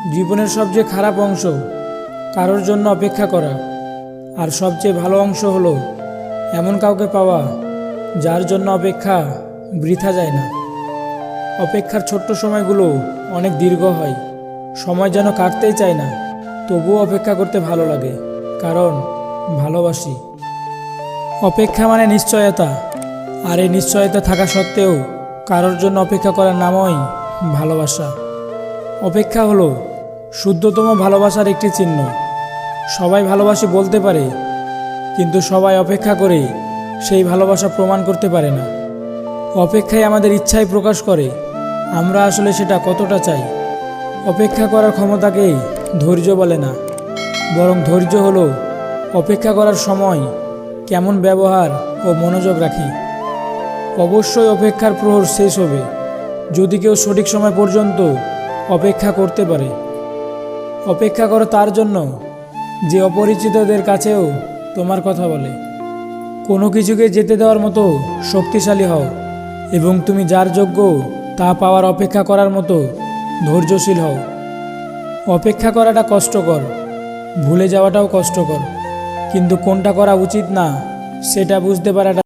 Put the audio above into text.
জীবনের সবচেয়ে খারাপ অংশ কারোর জন্য অপেক্ষা করা, আর সবচেয়ে ভালো অংশ হলো এমন কাউকে পাওয়া যার জন্য অপেক্ষা বৃথা যায় না। অপেক্ষার ছোট্ট সময়গুলো অনেক দীর্ঘ হয়, সময় যেন কাটতেই চায় না, তবুও অপেক্ষা করতে ভালো লাগে, কারণ ভালোবাসি। অপেক্ষা মানে নিশ্চয়তা, আর এই নিশ্চয়তা থাকা সত্ত্বেও কারোর জন্য অপেক্ষা করার নামই ভালোবাসা। অপেক্ষা হলো শুদ্ধতম ভালোবাসার একটি চিহ্ন। সবাই ভালোবাসি বলতে পারে, কিন্তু সবাই অপেক্ষা করে সেই ভালোবাসা প্রমাণ করতে পারে না। অপেক্ষায় আমাদের ইচ্ছাই প্রকাশ করে আমরা আসলে সেটা কতটা চাই। অপেক্ষা করার ক্ষমতাকেই ধৈর্য বলে না, বরং ধৈর্য হলো অপেক্ষা করার সময় কেমন ব্যবহার ও মনোযোগ রাখি। অবশ্যই অপেক্ষার প্রহর শেষ হবে যদি কেউ সঠিক সময় পর্যন্ত অপেক্ষা করতে পারে। অপেক্ষা করো তার জন্য যে অপরিচিতদের কাছেও তোমার কথা বলে। কোনো কিছুকে যেতে দেওয়ার মতো শক্তিশালী হও, এবং তুমি যার যোগ্য তা পাওয়ার অপেক্ষা করার মতো ধৈর্যশীল হও। অপেক্ষা করাটা কষ্টকর, ভুলে যাওয়াটাও কষ্টকর, কিন্তু কোনটা করা উচিত না সেটা বুঝতে পারাটা